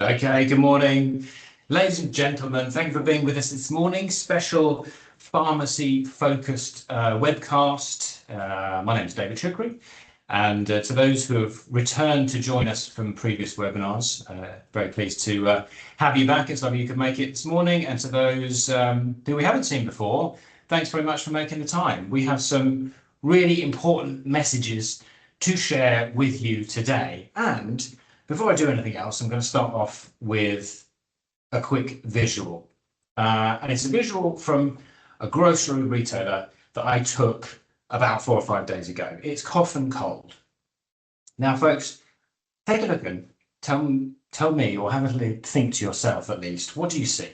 Okay, good morning, ladies and gentlemen. Thank you for being with us this morning. Special pharmacy-focused webcast. My name is David Chukri, and to those who have returned to join us from previous webinars, very pleased to have you back. It's lovely you could make it this morning. And to those who we haven't seen before, thanks very much for making the time. We have some really important messages to share with you today. And before I do anything else, I'm going to start off with a quick visual. And it's a visual from a grocery retailer that I took about 4 or 5 days ago. It's cough and cold. Now, folks, take a look and tell me, or have a think to yourself at least, what do you see?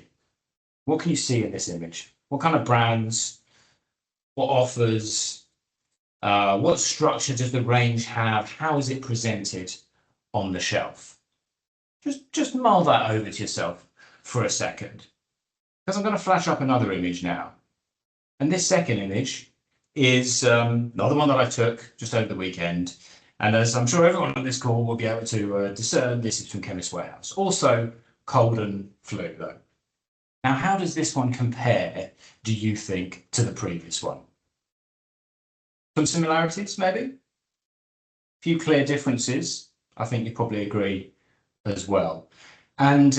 What can you see in this image? What kind of brands? What offers? What structure does the range have? How is it presented on the shelf? Just mull that over to yourself for a second, because I'm going to flash up another image now. And this second image is not the one that I took just over the weekend. And as I'm sure everyone on this call will be able to discern, this is from Chemist Warehouse. Also cold and flu though. Now, how does this one compare, do you think, to the previous one? Some similarities, maybe? A few clear differences. I think you probably agree as well. And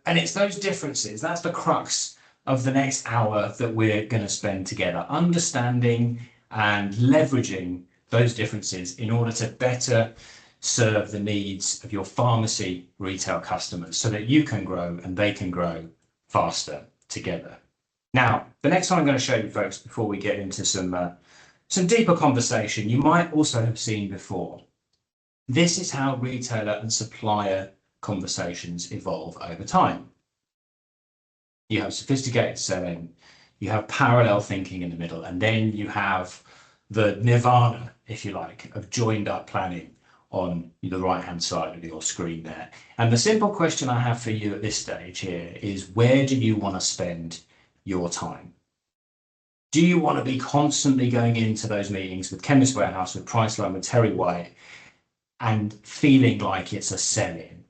it's those differences, that's the crux of the next hour that we're going to spend together, understanding and leveraging those differences in order to better serve the needs of your pharmacy retail customers so that you can grow and they can grow faster together. Now, the next one I'm going to show you folks before we get into some deeper conversation, you might also have seen before. This is how retailer and supplier conversations evolve over time. You have sophisticated selling, you have parallel thinking in the middle, and then you have the nirvana, if you like, of joined up planning on the right-hand side of your screen there. And the simple question I have for you at this stage here is, where do you want to spend your time? Do you want to be constantly going into those meetings with Chemist Warehouse, with Priceline, with Terry White, and feeling like it's a sell-in,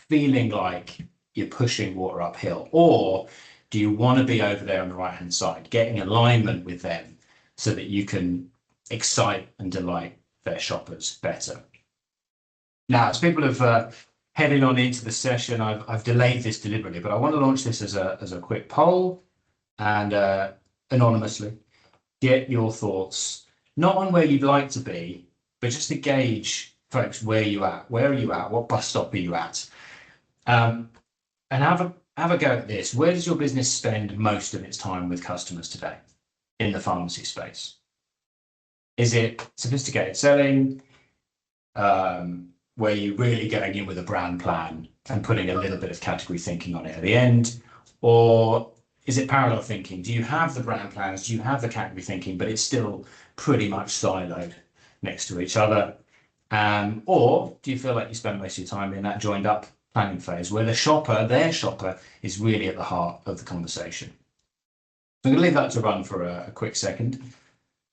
feeling like you're pushing water uphill? Or do you want to be over there on the right-hand side, getting alignment with them so that you can excite and delight their shoppers better? Now, as people have headed on into the session, I've delayed this deliberately, but I want to launch this as a quick poll and anonymously get your thoughts, not on where you'd like to be, but just to gauge, folks, where are you at? Where are you at? What bus stop are you at? And have a go at this. Where does your business spend most of its time with customers today in the pharmacy space? Is it sophisticated selling, where you're really going in with a brand plan and putting a little bit of category thinking on it at the end? Or is it parallel thinking? Do you have the brand plans? Do you have the category thinking, but it's still pretty much siloed next to each other? Or do you feel like you spend most of your time in that joined up planning phase where the shopper, their shopper, is really at the heart of the conversation? So I'm going to leave that to run for a quick second.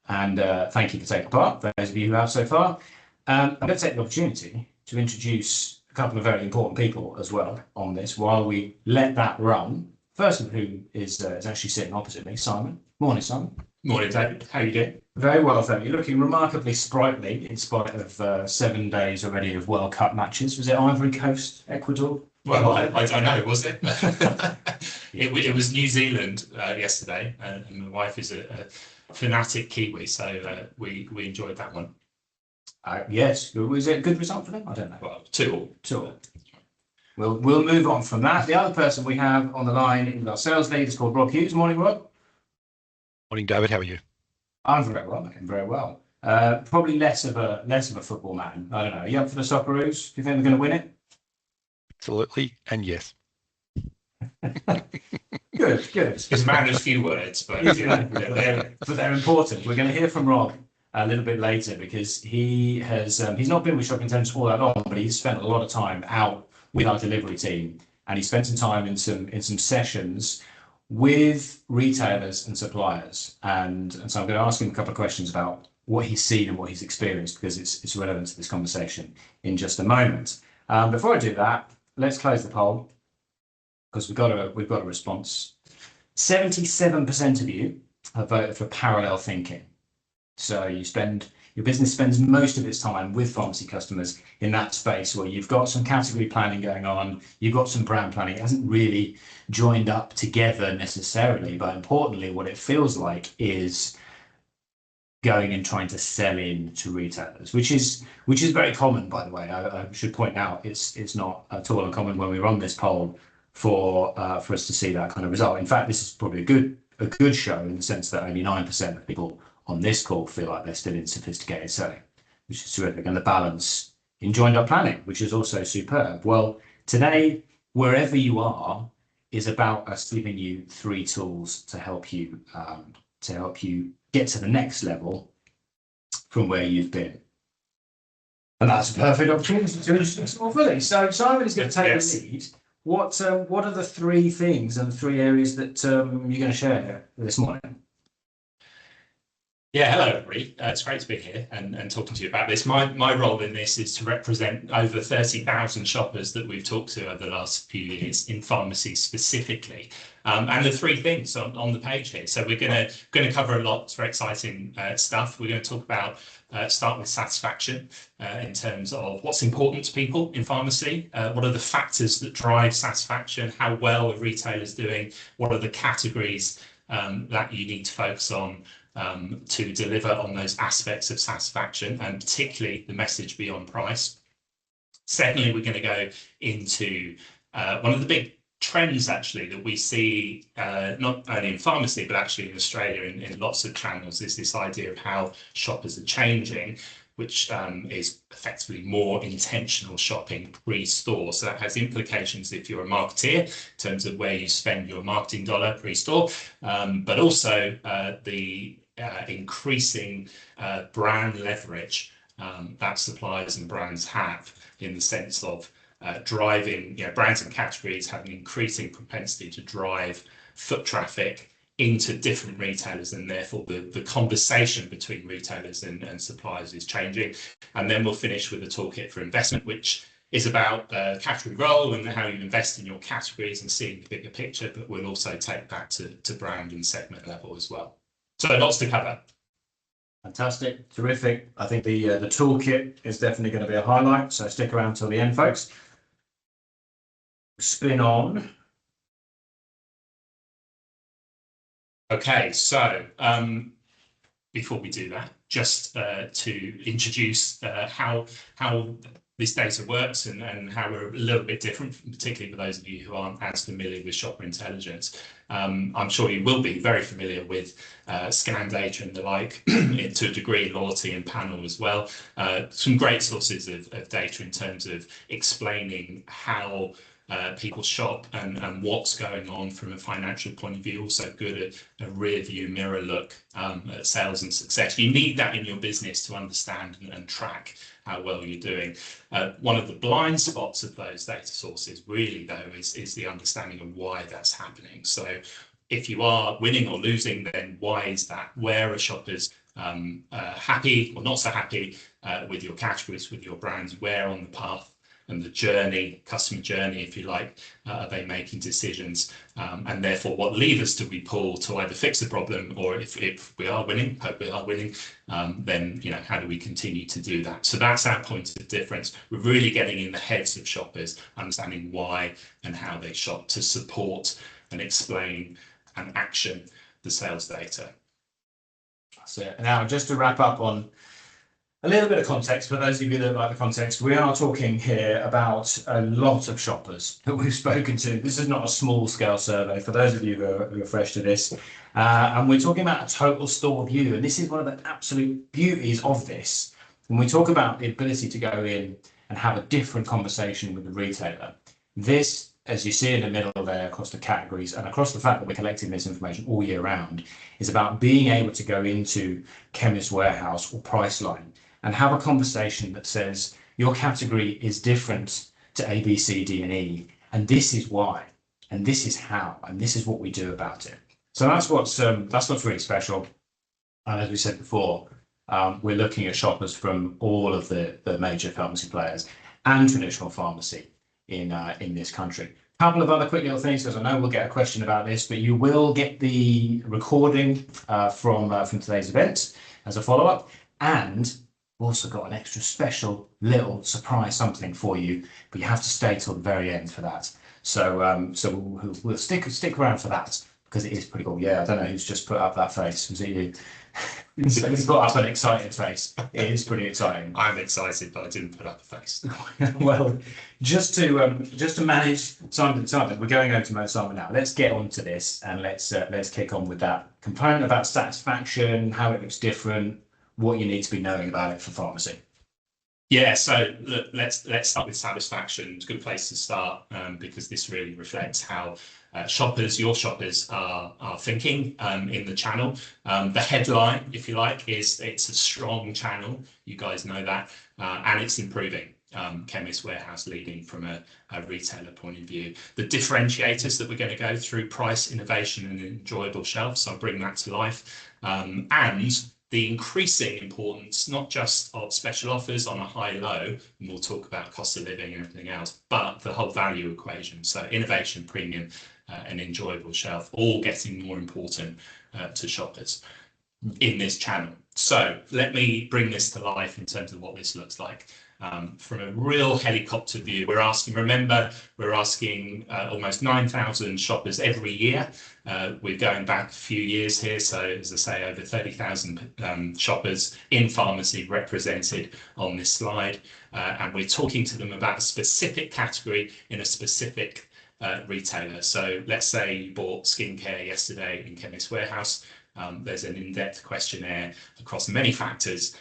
And thank you for taking part, for those of you who have so far. I'm going to take the opportunity to introduce a couple of very important people as well on this while we let that run. First of whom is actually sitting opposite me, Simon. Morning, Simon. Morning, David. How are you doing? Very well, thank you. Looking remarkably sprightly in spite of 7 days already of World Cup matches. Was it Ivory Coast, Ecuador? Well, I don't know, was it? It was New Zealand yesterday, and my wife is a fanatic Kiwi, so we enjoyed that one. Yes. Was it a good result for them? I don't know. Well, 2-2. 2-2. We'll move on from that. The other person we have on the line is our sales lead. Is called Rob Hughes. Morning, Rob. Morning, David. How are you? I'm very well, mate. Very well. Probably less of a football man. I don't know. Are you up for the Socceroos? Do you think they're going to win it? Absolutely, and yes. Good. It's a man of few words, but they're important. We're going to hear from Rob a little bit later because he has he's not been with Shopping Centres all that long, but he's spent a lot of time out with our delivery team, and he spent some time in some sessions with retailers and suppliers, and so I'm going to ask him a couple of questions about what he's seen and what he's experienced, because it's relevant to this conversation in just a moment. Before I do that, let's close the poll because we've got a response. 77% of you have voted for parallel thinking. So your business spends most of its time with pharmacy customers in that space where you've got some category planning going on, you've got some brand planning. It hasn't really joined up together necessarily, but importantly, what it feels like is going and trying to sell in to retailers, which is very common, by the way. I should point out it's not at all uncommon when we run this poll for us to see that kind of result. In fact, this is probably a good show in the sense that only 9% of people on this call feel like they're still in sophisticated selling, which is terrific, and the balance in joined up planning, which is also superb. Well, today, wherever you are, is about us giving you 3 tools to help you get to the next level from where you've been. And that's a perfect opportunity to introduce them more fully. So Simon is going to take the lead. What are the 3 things and the 3 areas that you're going to share this morning? Yeah, hello everybody. It's great to be here and talking to you about this. My role in this is to represent over 30,000 shoppers that we've talked to over the last few years in pharmacy specifically. And the 3 things on the page here. So we're going to cover a lot. It's very exciting stuff. We're going to talk about start with satisfaction in terms of what's important to people in pharmacy. What are the factors that drive satisfaction? How well are retailers doing? What are the categories that you need to focus on to deliver on those aspects of satisfaction, and particularly the message beyond price. Secondly, we're going to go into one of the big trends actually that we see not only in pharmacy but actually in Australia in lots of channels, is this idea of how shoppers are changing, which is effectively more intentional shopping pre-store. So that has implications if you're a marketeer in terms of where you spend your marketing dollar pre-store, but also the increasing brand leverage that suppliers and brands have in the sense of driving, brands and categories have an increasing propensity to drive foot traffic into different retailers, and therefore the conversation between retailers and suppliers is changing. And then we'll finish with a toolkit for investment, which is about category role and how you invest in your categories and seeing the bigger picture, but we'll also take that to brand and segment level as well. So lots to cover. Fantastic, terrific. I think the toolkit is definitely going to be a highlight, so stick around till the end, folks. Spin on. Okay, so before we do that, just to introduce how this data works and how we're a little bit different, particularly for those of you who aren't as familiar with shopper intelligence. I'm sure you will be very familiar with scan data and the like, to a degree, loyalty and panel as well. Some great sources of data in terms of explaining how people shop and what's going on from a financial point of view. Also good at a rear view mirror look at sales and success. You need that in your business to understand and track how well you're doing. One of the blind spots of those data sources really though is the understanding of why that's happening. So if you are winning or losing, then why is that? Where are shoppers happy or not so happy with your categories, with your brands? Where on the path and the journey, customer journey, if you like, are they making decisions? And therefore, what levers do we pull to either fix the problem, or if we are winning, hope we are winning, then how do we continue to do that? So that's our point of difference. We're really getting in the heads of shoppers, understanding why and how they shop to support and explain and action the sales data. So now, just to wrap up on a little bit of context, for those of you that like the context, we are talking here about a lot of shoppers that we've spoken to. This is not a small scale survey for those of you who are fresh to this. And we're talking about a total store view. And this is one of the absolute beauties of this. When we talk about the ability to go in and have a different conversation with the retailer, this, as you see in the middle there across the categories and across the fact that we're collecting this information all year round, is about being able to go into Chemist Warehouse or Priceline and have a conversation that says your category is different to A, B, C, D, and E, and this is why, and this is how, and this is what we do about it. So that's what's really special. And as we said before, we're looking at shoppers from all of the major pharmacy players and traditional pharmacy in this country. Couple of other quick little things, because I know we'll get a question about this, but you will get the recording from today's event as a follow-up, and we've also got an extra special little surprise something for you, but you have to stay till the very end for that. So we'll stick around for that, because it is pretty cool. Yeah, I don't know who's just put up that face. Was it you? He's put up an excited face. It is pretty exciting. I'm excited, but I didn't put up a face. Well, just to manage Simon, we're going over to Mo Simon now. Let's get on to this, and let's kick on with that component about satisfaction, how it looks different, what you need to be knowing about it for pharmacy. Yeah, so look, let's start with satisfaction. It's a good place to start, because this really reflects how your shoppers are thinking in the channel. The headline, if you like, is it's a strong channel. You guys know that, and it's improving. Chemist Warehouse leading from a retailer point of view. The differentiators that we're going to go through: price, innovation, and enjoyable shelf. So I'll bring that to life, and the increasing importance, not just of special offers on a high-low, and we'll talk about cost of living and everything else, but the whole value equation. So innovation, premium, and enjoyable shelf, all getting more important to shoppers in this channel. So let me bring this to life in terms of what this looks like. From a real helicopter view, we're asking almost 9,000 shoppers every year. We're going back a few years here, so as I say, over 30,000 shoppers in pharmacy represented on this slide, and we're talking to them about a specific category in a specific retailer. So let's say you bought skincare yesterday in Chemist Warehouse. There's an in-depth questionnaire across many factors,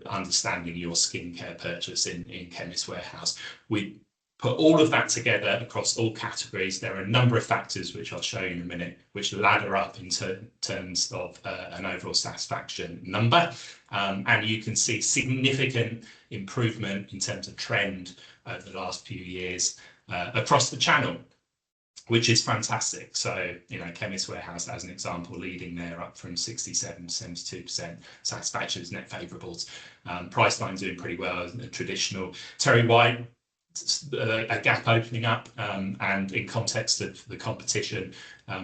understanding your skincare purchase in Chemist Warehouse. We put all of that together across all categories. There are a number of factors, which I'll show you in a minute, which ladder up in terms of an overall satisfaction number. And you can see significant improvement in terms of trend over the last few years across the channel, which is fantastic. So, Chemist Warehouse, as an example, leading there, up from 67 to 72% satisfaction as net favourables. Priceline doing pretty well, traditional. Terry White, a gap opening up, and in context of the competition,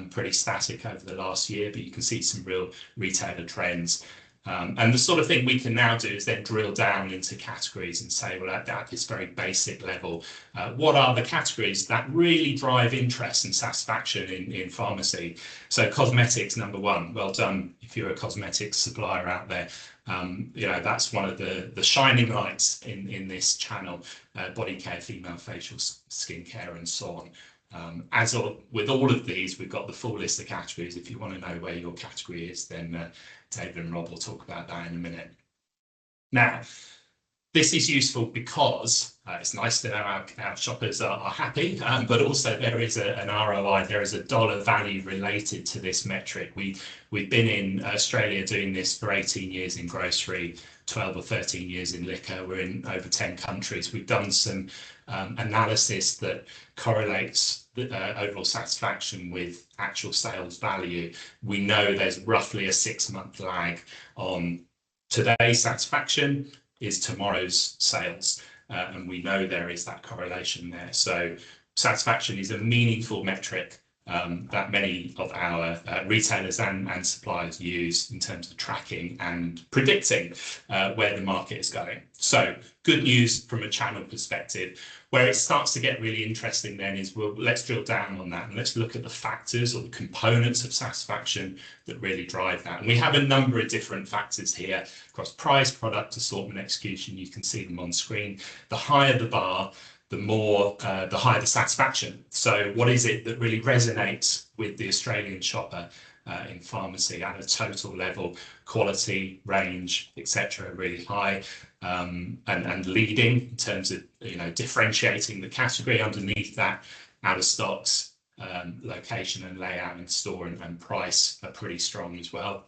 pretty static over the last year, but you can see some real retailer trends. And the sort of thing we can now do is then drill down into categories and say, well, at this very basic level, what are the categories that really drive interest and satisfaction in pharmacy? So cosmetics, number one. Well done if you're a cosmetics supplier out there. That's one of the shining lights in this channel. Body care, female facial skincare, and so on. With all of these, we've got the full list of categories. If you want to know where your category is, then David and Rob will talk about that in a minute. Now, this is useful because it's nice to know our shoppers are happy, but also there is an ROI, there is a dollar value related to this metric. We've been in Australia doing this for 18 years in grocery, 12 or 13 years in liquor. We're in over 10 countries. We've done some analysis that correlates the overall satisfaction with actual sales value. We know there's roughly a 6-month lag on today's satisfaction is tomorrow's sales, and we know there is that correlation there. So satisfaction is a meaningful metric that many of our retailers and suppliers use in terms of tracking and predicting where the market is going. So good news from a channel perspective. Where it starts to get really interesting then is, well, let's drill down on that and let's look at the factors or the components of satisfaction that really drive that. And we have a number of different factors here across price, product, assortment, execution. You can see them on screen. The higher the bar, the higher the satisfaction. So what is it that really resonates with the Australian shopper in pharmacy at a total level? Quality, range, etc., really high, and leading in terms of differentiating the category. Underneath that, out of stocks, location and layout in store, and price are pretty strong as well.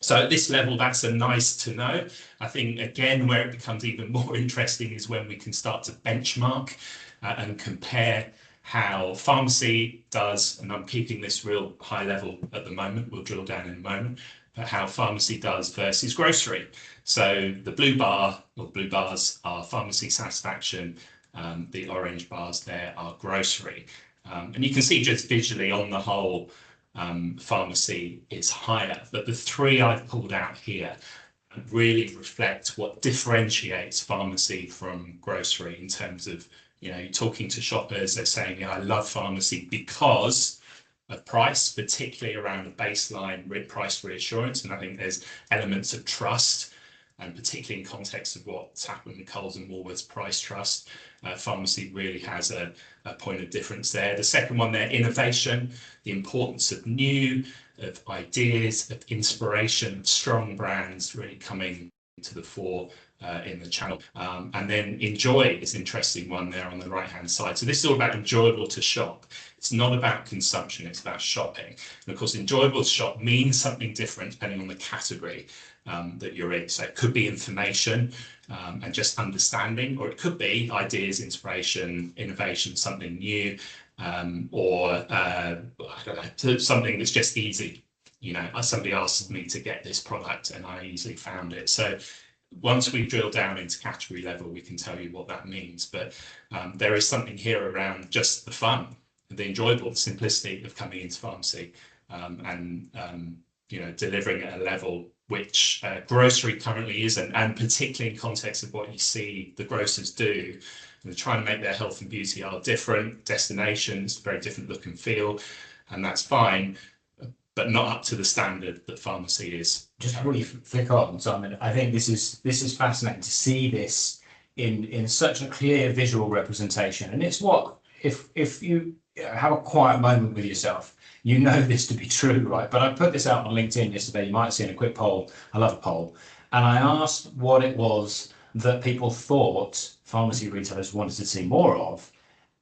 So at this level, that's a nice to know. I think, again, where it becomes even more interesting is when we can start to benchmark and compare how pharmacy does, and I'm keeping this real high level at the moment, we'll drill down in a moment, but how pharmacy does versus grocery. So the blue bar or blue bars are pharmacy satisfaction The orange bars there are grocery. And you can see just visually on the whole, pharmacy is higher. But the three I've pulled out here really reflect what differentiates pharmacy from grocery in terms of, you're talking to shoppers, they're saying, yeah, I love pharmacy because of price, particularly around the baseline price reassurance. And I think there's elements of trust, and particularly in context of what's happened with Coles and Woolworths price trust, pharmacy really has a point of difference there. The second one there, innovation, the importance of new, of ideas, of inspiration, strong brands really coming to the fore in the channel. And then enjoy is an interesting one there on the right hand side. So this is all about enjoyable to shop. It's not about consumption, it's about shopping. And of course, enjoyable to shop means something different depending on the category that you're in. So it could be information and just understanding, or it could be ideas, inspiration, innovation, something new, or I don't know, something that's just easy. Somebody asked me to get this product and I easily found it. So once we drill down into category level, we can tell you what that means. But there is something here around just the fun, the enjoyable, the simplicity of coming into pharmacy and delivering at a level which grocery currently isn't, and particularly in context of what you see the grocers do. They're trying to make their health and beauty aisle different, destinations, very different look and feel, and that's fine, but not up to the standard that pharmacy is. Just before you flick on, Simon, I think this is fascinating to see this in such a clear visual representation. And it's what, if you have a quiet moment with yourself, you know this to be true, right? But I put this out on LinkedIn yesterday. You might have seen a quick poll. I love a poll. And I asked what it was that people thought pharmacy retailers wanted to see more of.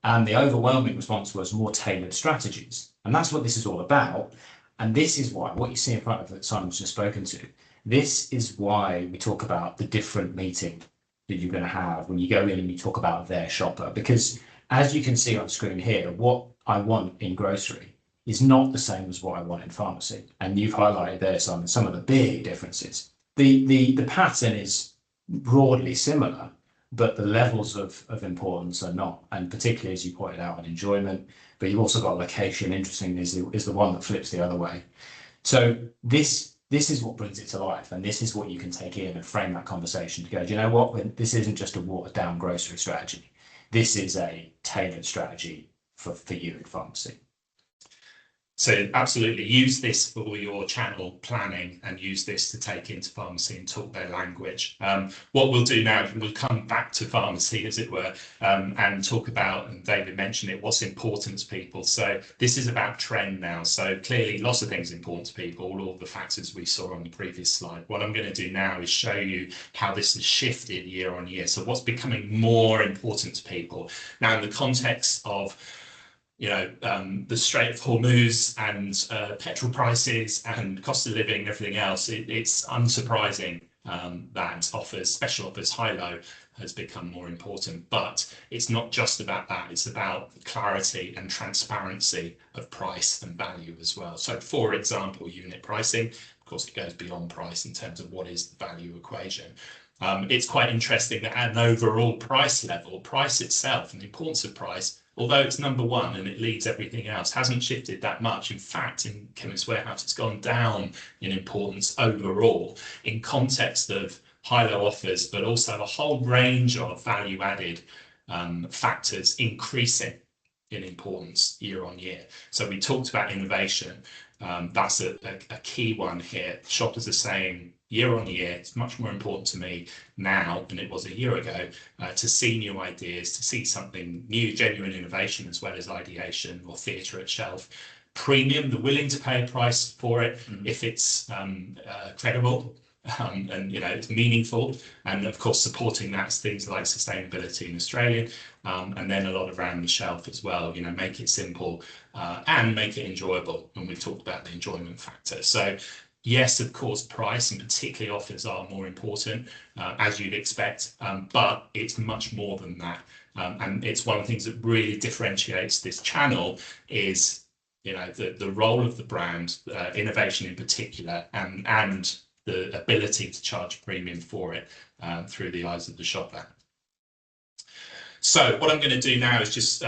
And the overwhelming response was more tailored strategies. And that's what this is all about. And this is why, what you see in front of that Simon's just spoken to, this is why we talk about the different meeting that you're going to have when you go in and you talk about their shopper. Because as you can see on screen here, what I want in grocery is not the same as what I want in pharmacy. And you've highlighted there, Simon, some of the big differences. The pattern is broadly similar, but the levels of importance are not. And particularly, as you pointed out, on enjoyment, but you've also got location. Interesting is the one that flips the other way. So this is what brings it to life, and this is what you can take in and frame that conversation to go, do you know what? This isn't just a watered down grocery strategy. This is a tailored strategy for you in pharmacy. So absolutely use this for your channel planning and use this to take into pharmacy and talk their language. What we'll do now, we'll come back to pharmacy, as it were, and talk about, and David mentioned it, what's important to people. So this is about trend now. So clearly lots of things important to people, all of the factors we saw on the previous slide. What I'm going to do now is show you how this has shifted year on year. So what's becoming more important to people. Now, in the context of the Strait of Hormuz and petrol prices and cost of living and everything else, it's unsurprising that special offers, high-low has become more important. But it's not just about that. It's about clarity and transparency of price and value as well. So, for example, unit pricing, of course, it goes beyond price in terms of what is the value equation. It's quite interesting that at an overall price level, price itself and the importance of price, although it's number one and it leads everything else, hasn't shifted that much. In fact, in Chemist Warehouse, it's gone down in importance overall in context of high-low offers, but also a whole range of value-added factors increasing in importance year on year. So we talked about innovation. That's a key one here. Shoppers are saying year on year, it's much more important to me now than it was a year ago to see new ideas, to see something new, genuine innovation, as well as ideation or theatre at shelf. Premium, they're willing to pay a price for it if it's credible and it's meaningful. And of course, supporting that's things like sustainability in Australia, and then a lot around the shelf as well. Make it simple and make it enjoyable. And we've talked about the enjoyment factor. So yes, of course, price and particularly offers are more important, as you'd expect, but it's much more than that. And it's one of the things that really differentiates this channel is, the role of the brand, innovation in particular, and the ability to charge a premium for it through the eyes of the shopper. So what I'm going to do now is just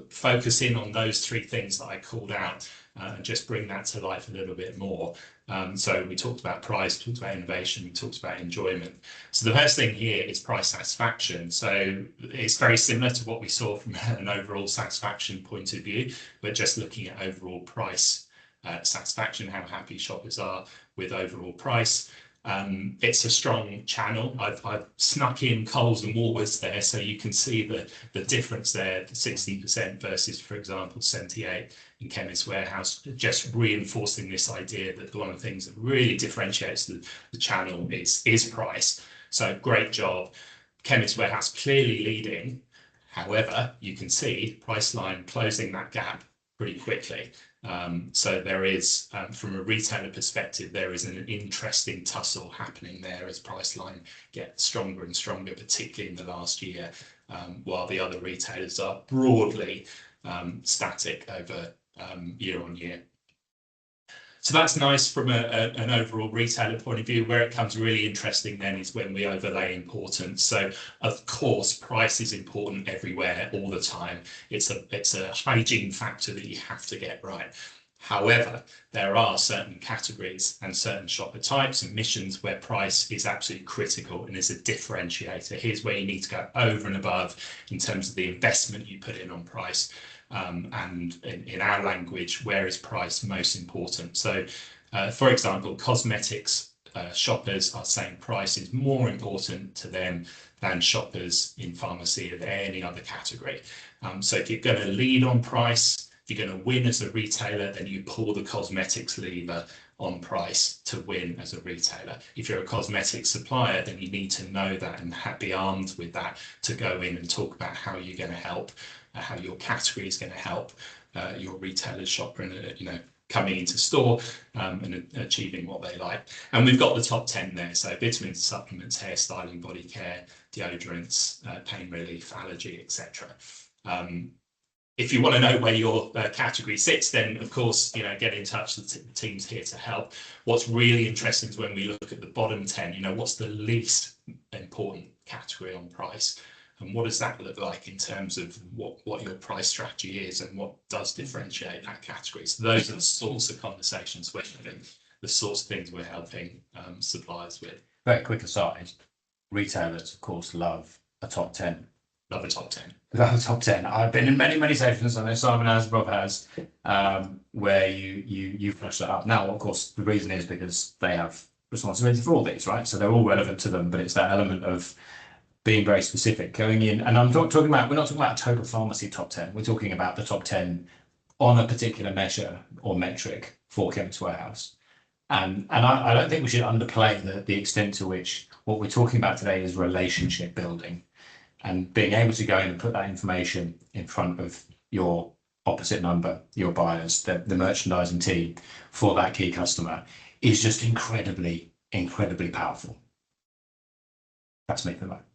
focus in on those three things that I called out and just bring that to life a little bit more. So we talked about price, we talked about innovation, we talked about enjoyment. So the first thing here is price satisfaction. So it's very similar to what we saw from an overall satisfaction point of view, but just looking at overall price satisfaction, how happy shoppers are with overall price. It's a strong channel. I've snuck in Coles and Woolworths there, so you can see the difference there, the 60% versus, for example, 78 in Chemist Warehouse, just reinforcing this idea that one of the things that really differentiates the channel is price. So great job. Chemist Warehouse clearly leading. However, you can see Priceline closing that gap pretty quickly. So there is, from a retailer perspective, there is an interesting tussle happening there as Priceline gets stronger and stronger, particularly in the last year, while the other retailers are broadly static over year on year. So that's nice from an overall retailer point of view. Where it becomes really interesting then is when we overlay importance. So of course, price is important everywhere all the time. It's a hygiene factor that you have to get right. However, there are certain categories and certain shopper types and missions where price is absolutely critical and is a differentiator. Here's where you need to go over and above in terms of the investment you put in on price. And in our language, where is price most important? So, for example, cosmetics shoppers are saying price is more important to them than shoppers in pharmacy or any other category. So if you're going to lead on price, if you're going to win as a retailer, then you pull the cosmetics lever on price to win as a retailer. If you're a cosmetic supplier, then you need to know that and be armed with that to go in and talk about how you're going to help, how your category is going to help your retailer shopper, coming into store and achieving what they like. And we've got the top 10 there. So vitamins, supplements, hair styling, body care, deodorants, pain relief, allergy, etc. If you want to know where your category sits, then of course, get in touch. The team's here to help. What's really interesting is when we look at the bottom 10, what's the least important category on price? And what does that look like in terms of what your price strategy is and what does differentiate that category? So those are the sorts of conversations we're having, the sorts of things we're helping suppliers with. Very quick aside, retailers, of course, love a top 10. Love a top 10. Love a top 10. I've been in many, many sessions, I know Simon has, Rob has, where you flush that up. Now, of course, the reason is because they have responsibility for all these, right? So they're all relevant to them, but it's that element of being very specific, going in, and we're not talking about a total pharmacy top 10. We're talking about the top 10 on a particular measure or metric for Chemist Warehouse. And I don't think we should underplay the extent to which what we're talking about today is relationship building, and being able to go in and put that information in front of your opposite number, your buyers, the merchandising team for that key customer is just incredibly, incredibly powerful. That's me for the moment.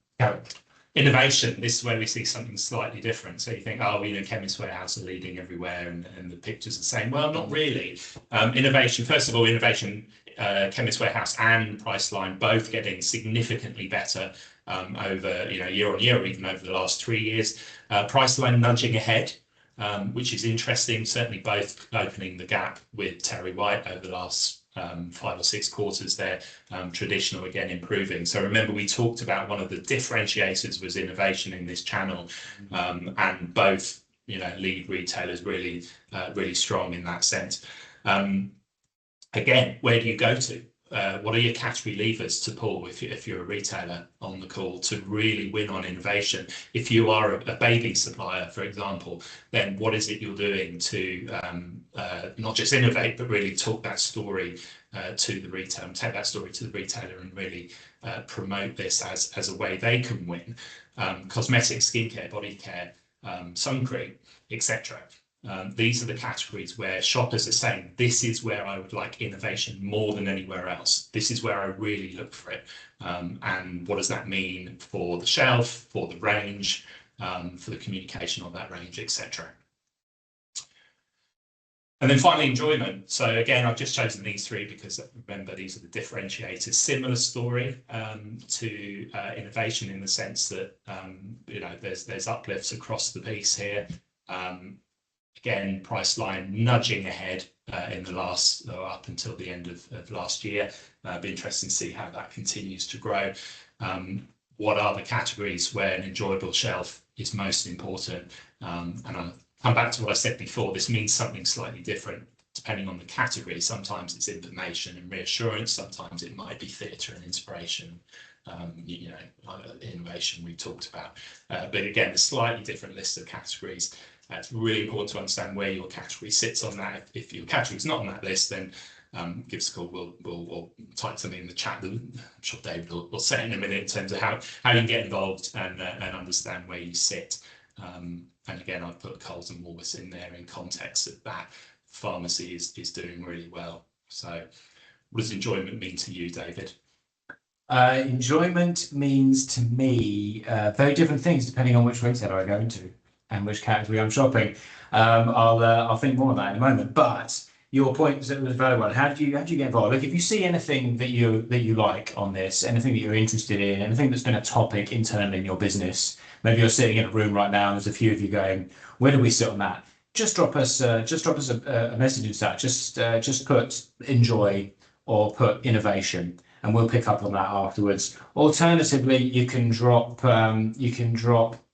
Innovation, this is where we see something slightly different. So you think, Chemist Warehouse are leading everywhere and the pictures are saying, well, not really. Innovation, first of all, Chemist Warehouse and Priceline both getting significantly better over year on year, or even over the last 3 years. Priceline nudging ahead, which is interesting, certainly both opening the gap with Terry White over the last 5 or 6 quarters there, traditional again improving. So remember, we talked about one of the differentiators was innovation in this channel, and both lead retailers really strong in that sense. Again, where do you go to? What are your category levers to pull if you're a retailer on the call to really win on innovation? If you are a baby supplier, for example, then what is it you're doing to not just innovate, but really talk that story to the retailer, take that story to the retailer and really promote this as a way they can win? Cosmetics, skincare, body care, sun cream, etc. These are the categories where shoppers are saying, this is where I would like innovation more than anywhere else. This is where I really look for it. And what does that mean for the shelf, for the range, for the communication of that range, etc. And then finally, enjoyment. So again, I've just chosen these three because remember, these are the differentiators. Similar story to innovation in the sense that, there's uplifts across the piece here. Again, Priceline nudging ahead in the last, up until the end of last year. Be interesting to see how that continues to grow. What are the categories where an enjoyable shelf is most important? And I'll come back to what I said before. This means something slightly different depending on the category. Sometimes it's information and reassurance. Sometimes it might be theatre and inspiration. Innovation we talked about. But again, a slightly different list of categories. It's really important to understand where your category sits on that. If your category is not on that list, then give us a call. We'll type something in the chat. I'm sure David will say in a minute in terms of how you can get involved and understand where you sit. And again, I've put Coles and Woolworths in there in context of that. Pharmacy is doing really well. So what does enjoyment mean to you, David? Enjoyment means to me very different things depending on which retailer I go into and which category I'm shopping. I'll think more on that in a moment. But your point was very well. How do you get involved? Look, if you see anything that you like on this, anything that you're interested in, anything that's been a topic internally in your business, maybe you're sitting in a room right now and there's a few of you going, where do we sit on that? Just drop us a message in chat. Just put enjoy or put innovation, and we'll pick up on that afterwards. Alternatively, you can drop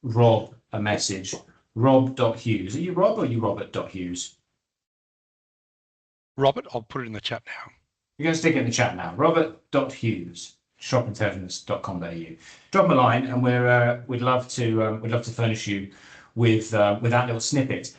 Rob a message. Rob.Hughes. Are you Rob or are you Robert.Hughes? Robert, I'll put it in the chat now. You're going to stick it in the chat now. Robert.Hughes, shopintelligence.com.au. Drop him a line, and we'd love to furnish you with that little snippet.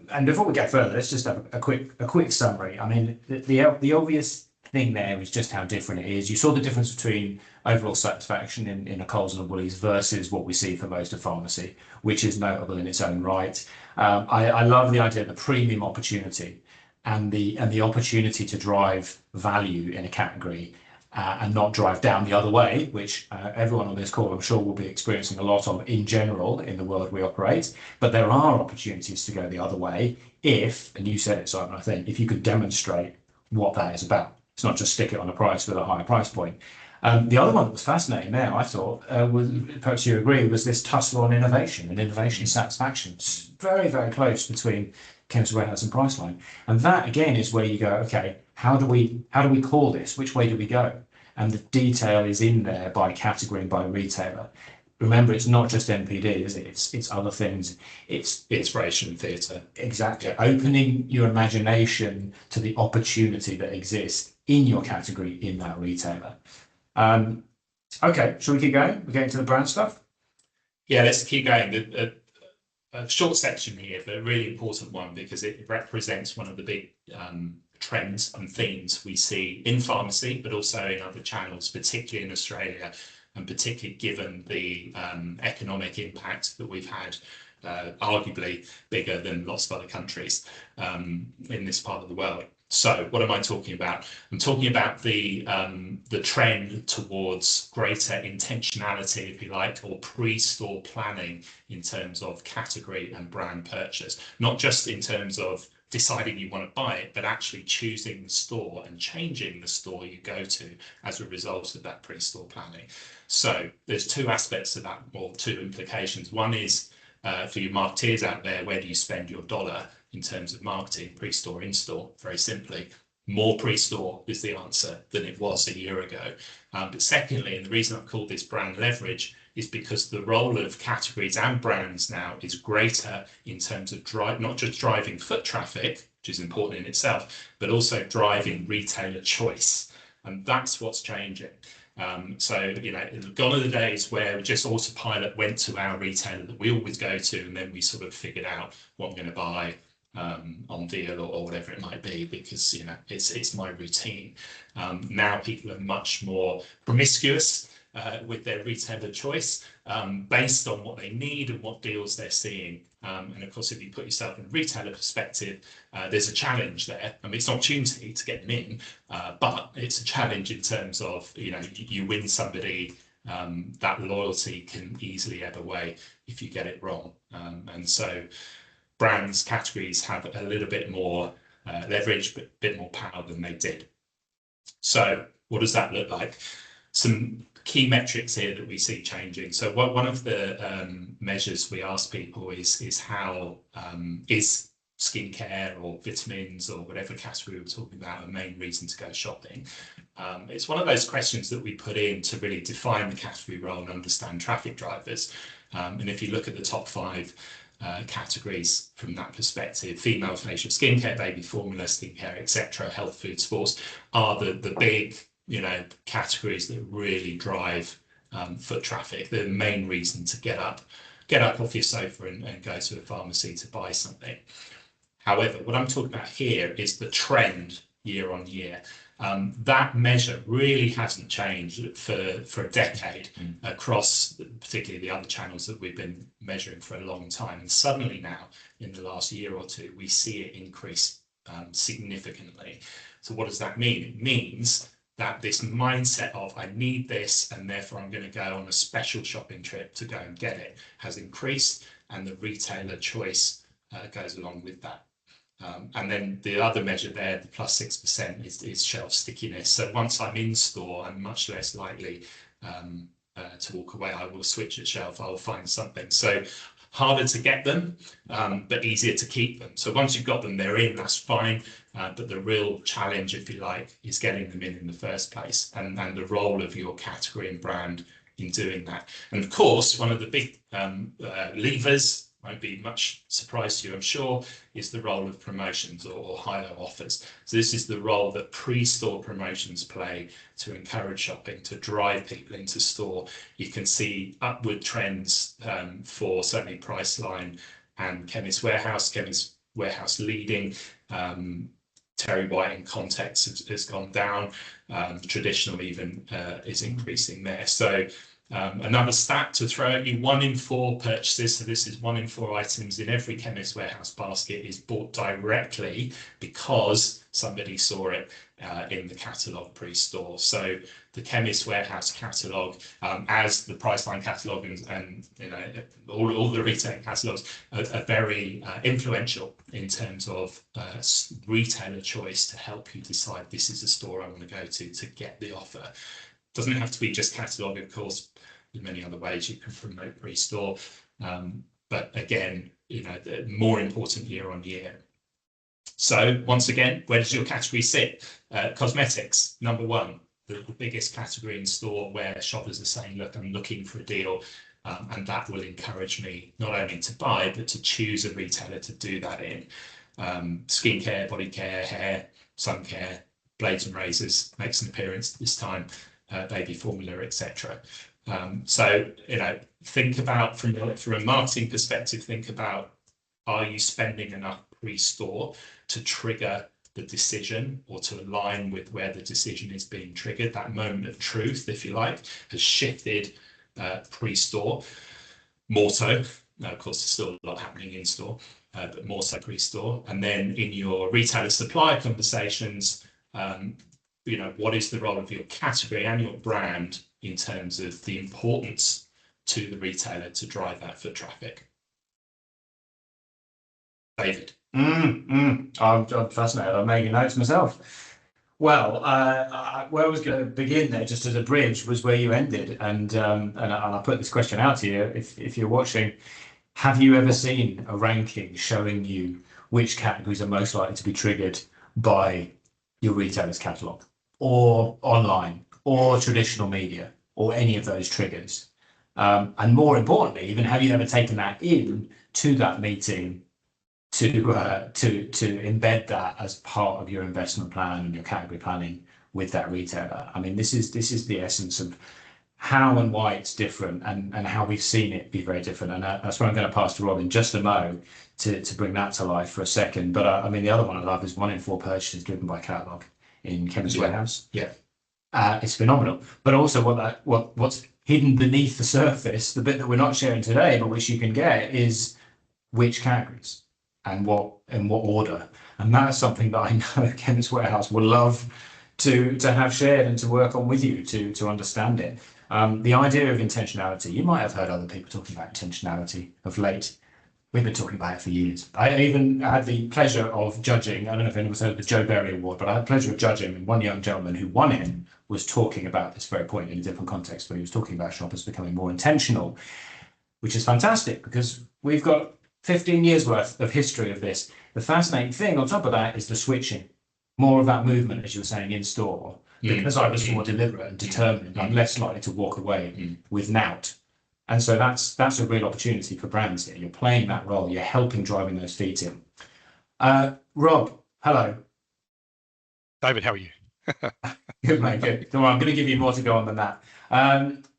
And before we go further, let's just have a quick summary. I mean, the obvious thing there is just how different it is. You saw the difference between overall satisfaction in a Coles and a Woolies versus what we see for most of pharmacy, which is notable in its own right. I love the idea of the premium opportunity and the opportunity to drive value in a category and not drive down the other way, which everyone on this call, I'm sure, will be experiencing a lot of in general in the world we operate. But there are opportunities to go the other way if, and you said it, Simon, I think, if you could demonstrate what that is about. It's not just stick it on a price with a higher price point. The other one that was fascinating there, I thought, was, perhaps you agree, was this tussle on innovation and innovation satisfaction. It's very, very close between Chemist Warehouse and Priceline. And that, again, is where you go, okay, how do we call this? Which way do we go? And the detail is in there by category and by retailer. Remember, it's not just NPD, is it? It's other things. It's inspiration and theatre. Exactly. Opening your imagination to the opportunity that exists in your category in that retailer. Okay, shall we keep going? We're getting to the brand stuff? Yeah, let's keep going. A short section here, but a really important one because it represents one of the big trends and themes we see in pharmacy, but also in other channels, particularly in Australia, and particularly given the economic impact that we've had, arguably bigger than lots of other countries in this part of the world. So what am I talking about? I'm talking about the trend towards greater intentionality, if you like, or pre-store planning in terms of category and brand purchase, not just in terms of deciding you want to buy it, but actually choosing the store and changing the store you go to as a result of that pre-store planning. So there's two aspects of that, or two implications. One is for you marketeers out there, where do you spend your dollar in terms of marketing, pre-store, in-store? Very simply, more pre-store is the answer than it was a year ago. But secondly, and the reason I've called this brand leverage is because the role of categories and brands now is greater in terms of not just driving foot traffic, which is important in itself, but also driving retailer choice. And that's what's changing. So, gone are the days where just autopilot went to our retailer that we always go to, and then we sort of figured out what I'm going to buy on deal or whatever it might be, because it's my routine. Now people are much more promiscuous with their retailer choice based on what they need and what deals they're seeing. And of course, if you put yourself in a retailer perspective, there's a challenge there. I mean, it's an opportunity to get them in, but it's a challenge in terms of, you win somebody, that loyalty can easily ebb away if you get it wrong. And so brands, categories have a little bit more leverage, but a bit more power than they did. So what does that look like? Some key metrics here that we see changing. So one of the measures we ask people is how is skincare or vitamins or whatever category we're talking about a main reason to go shopping. It's one of those questions that we put in to really define the category role and understand traffic drivers. And if you look at the top 5 categories from that perspective, female facial skincare, baby formula skincare, etc., health, food, sports are the big, categories that really drive foot traffic. The main reason to get up off your sofa and go to a pharmacy to buy something. However, what I'm talking about here is the trend year on year. That measure really hasn't changed for a decade across particularly the other channels that we've been measuring for a long time. And suddenly now, in the last year or two, we see it increase significantly. So what does that mean? It means that this mindset of I need this and therefore I'm going to go on a special shopping trip to go and get it has increased, and the retailer choice goes along with that. And then the other measure there, the plus 6%, is shelf stickiness. So once I'm in store, I'm much less likely to walk away. I will switch at shelf. I will find something. So harder to get them, but easier to keep them. So once you've got them, they're in, that's fine. But the real challenge, if you like, is getting them in the first place, and the role of your category and brand in doing that. And of course, one of the big levers, won't be much surprise to you, I'm sure, is the role of promotions or higher offers. So this is the role that pre-store promotions play to encourage shopping, to drive people into store. You can see upward trends for certainly Priceline and Chemist Warehouse leading. Terry White in context has gone down. Traditional even is increasing there. So another stat to throw at you, 1 in 4 purchases, so this is 1 in 4 items in every Chemist Warehouse basket is bought directly because somebody saw it in the catalogue pre-store. So the Chemist Warehouse catalogue, as the Priceline catalogue and all the retail catalogues are very influential in terms of retailer choice to help you decide this is a store I want to go to get the offer. Doesn't have to be just catalogue, of course. In many other ways you can promote pre-store, but again, more important year on year. So once again, where does your category sit? Cosmetics, number 1, the biggest category in store where shoppers are saying, look, I'm looking for a deal, and that will encourage me not only to buy, but to choose a retailer to do that in. Skincare, body care, hair, sun care, blades and razors makes an appearance this time. Baby formula, etc. So think about from a marketing perspective, think about, are you spending enough pre-store to trigger the decision or to align with where the decision is being triggered? That moment of truth, if you like, has shifted pre-store more so. Now, of course, there's still a lot happening in store, but more so pre-store. And then in your retailer supplier conversations, what is the role of your category and your brand in terms of the importance to the retailer to drive that foot traffic? David. I'm fascinated. I'm making notes myself. Well, where I was going to begin there, just as a bridge, was where you ended, and I put this question out to you. If you're watching, have you ever seen a ranking showing you which categories are most likely to be triggered by your retailer's catalogue, or online, or traditional media, or any of those triggers? And more importantly, even, have you ever taken that in to that meeting to embed that as part of your investment plan and your category planning with that retailer? I mean, this is the essence of how and why it's different, and how we've seen it be very different. And that's what I'm going to pass to Rob in just a mo to bring that to life for a second. But I mean, the other one I love is 1 in 4 purchases driven by catalogue in Chemist Warehouse. Yeah. It's phenomenal. But also what's hidden beneath the surface, the bit that we're not sharing today, but which you can get, is which categories and what order. And that's something that I know Chemist Warehouse will love to have shared and to work on with you to understand it. The idea of intentionality, you might have heard other people talking about intentionality of late. We've been talking about it for years. I even had the pleasure of judging, I don't know if anyone's heard of the Joe Berry Award, but I had the pleasure of judging, and one young gentleman who won it was talking about this very point in a different context, where he was talking about shoppers becoming more intentional, which is fantastic because we've got 15 years worth of history of this. The fascinating thing on top of that is the switching, more of that movement, as you were saying, in store. Because I was more deliberate and determined, I'm less likely to walk away with nout. And so that's a real opportunity for brands here. You're playing that role. You're helping driving those feet in. Rob, hello. David, how are you? Good, mate. Good. Don't worry, I'm going to give you more to go on than that.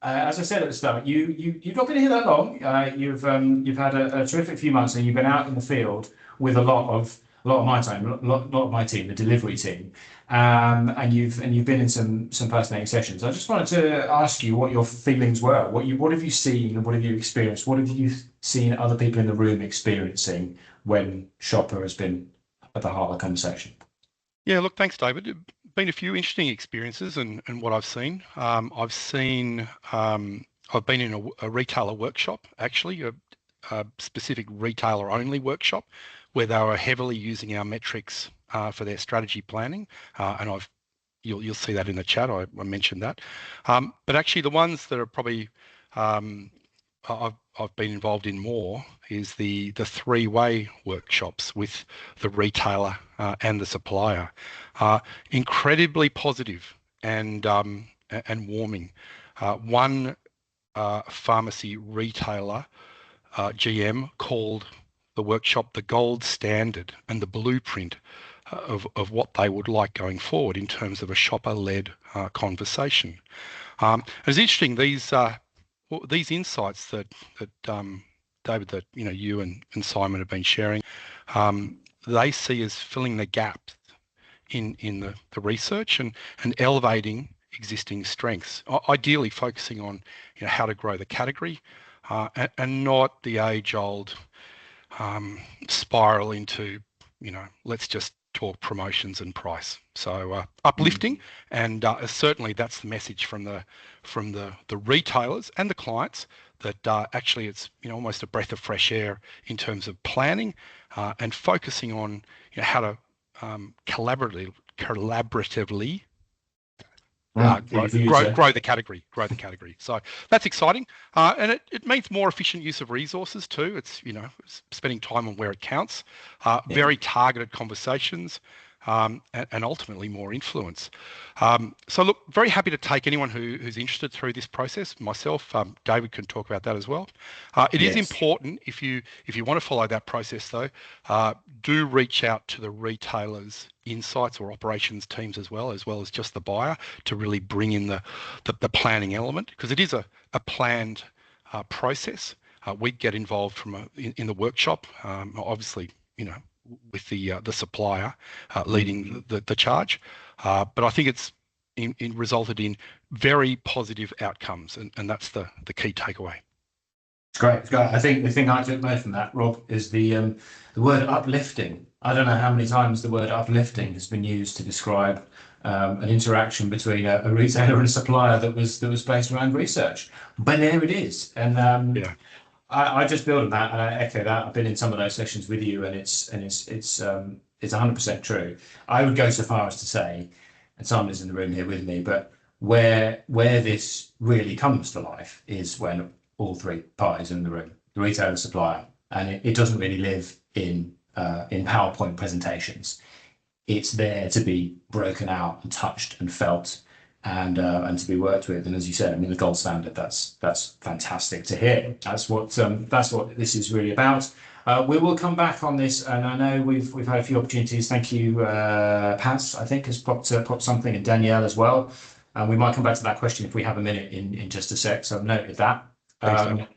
As I said at the start, you've not been here that long. You've had a terrific few months, and you've been out in the field with a lot of my time, a lot of my team, the delivery team, and you've been in some fascinating sessions. I just wanted to ask you what your feelings were. What have you seen, and what have you experienced? What have you seen other people in the room experiencing when Shopper has been at the heart of the conversation? Yeah, look, thanks, David. Been a few interesting experiences and what I've seen. I've been in a retailer workshop, actually, a specific retailer only workshop, where they were heavily using our metrics for their strategy planning, and you'll see that in the chat. I mentioned that, but actually the ones that are probably I've been involved in more is the three-way workshops with the retailer and the supplier. Incredibly positive and warming. One pharmacy retailer GM called the workshop the gold standard and the blueprint of what they would like going forward in terms of a shopper-led conversation. It's interesting, these insights that David, that you and Simon have been sharing, they see as filling the gaps in the research and elevating existing strengths, ideally focusing on how to grow the category and not the age-old spiral into let's just talk promotions and price. So uplifting, and certainly that's the message from the retailers and the clients, that actually it's almost a breath of fresh air in terms of planning and focusing on how to collaboratively grow the category. So that's exciting, and it means more efficient use of resources too. It's spending time on where it counts, very targeted conversations, and ultimately more influence. So look, very happy to take anyone who's interested through this process. Myself, David can talk about that as well. It is important, if you want to follow that process though, do reach out to the retailers' insights or operations teams as well as just the buyer, to really bring in the planning element, because it is a planned process. We get involved in the workshop, obviously, with the supplier leading the charge, but I think it's resulted in very positive outcomes, and that's the key takeaway. It's great. It's great. I think the thing I took most from that, Rob, is the word uplifting. I don't know how many times the word uplifting has been used to describe an interaction between a retailer and a supplier that was based around research. But there it is, and I just build on that, and I echo that. I've been in some of those sessions with you, and it's 100% true. I would go so far as to say, and Simon is in the room here with me, but where this really comes to life is when all three parties are in the room, the retailer, the supplier, and it doesn't really live in PowerPoint presentations. It's there to be broken out and touched and felt, and to be worked with. And as you said, the gold standard. That's fantastic to hear. That's what this is really about. We will come back on this, and I know we've had a few opportunities. Thank you, Paz, I think, has popped something, and Danielle as well. And we might come back to that question if we have a minute in just a sec. So I've noted that. And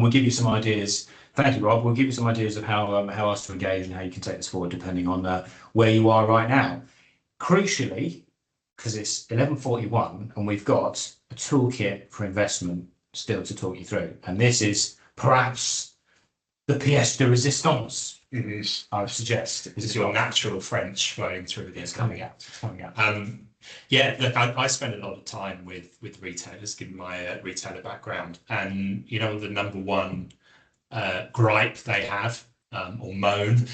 we'll give you some ideas. Thank you, Rob. We'll give you some ideas of how else to engage and how you can take this forward, depending on where you are right now. Crucially, because it's 11:41 and we've got a toolkit for investment still to talk you through, and this is perhaps the pièce de résistance. It is. I would suggest It's your natural French flowing through this. It's coming out. Look, I spend a lot of time with retailers, given my retailer background, and the number one gripe they have or moan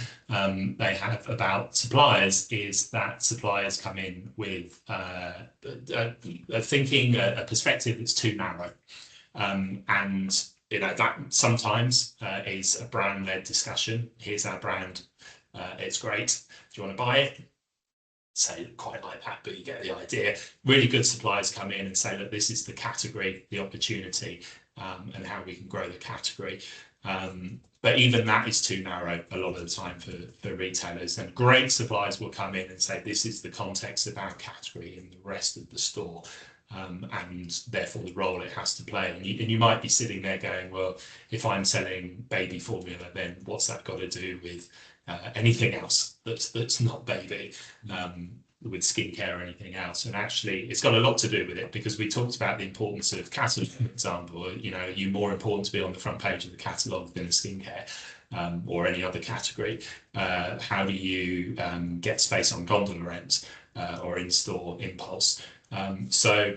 they have about suppliers is that suppliers come in with a thinking, a perspective that's too narrow. And you know, that sometimes is a brand-led discussion. Here's our brand, it's great. Do you want to buy it? Say quite like that, but you get the idea. Really good suppliers come in and say, look, this is the category, the opportunity, and how we can grow the category. But even that is too narrow a lot of the time for retailers. And great suppliers will come in and say, this is the context of our category in the rest of the store. And therefore the role it has to play. And you might be sitting there going, well, if I'm selling baby formula, then what's that got to do with anything else that's not baby, with skincare or anything else? And actually it's got a lot to do with it, because we talked about the importance of catalogue, for example. You know, you're more important to be on the front page of the catalogue than the skincare or any other category. How do you get space on gondola ends or in-store impulse? So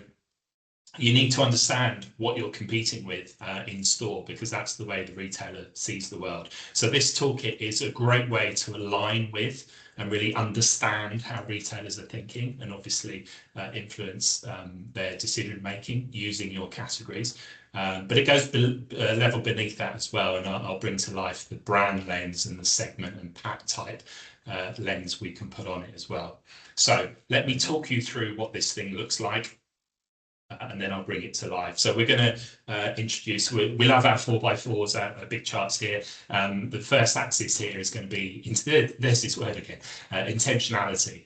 you need to understand what you're competing with in store, because that's the way the retailer sees the world. So this toolkit is a great way to align with and really understand how retailers are thinking, and obviously influence their decision making using your categories. But it goes a level beneath that as well, and I'll bring to life the brand lens and the segment and pack type lens we can put on it as well. So let me talk you through what this thing looks like, and then I'll bring it to life. So we're going to introduce, we love our 4x4s, our big charts here. The first axis here is going to be, there's this word again, intentionality.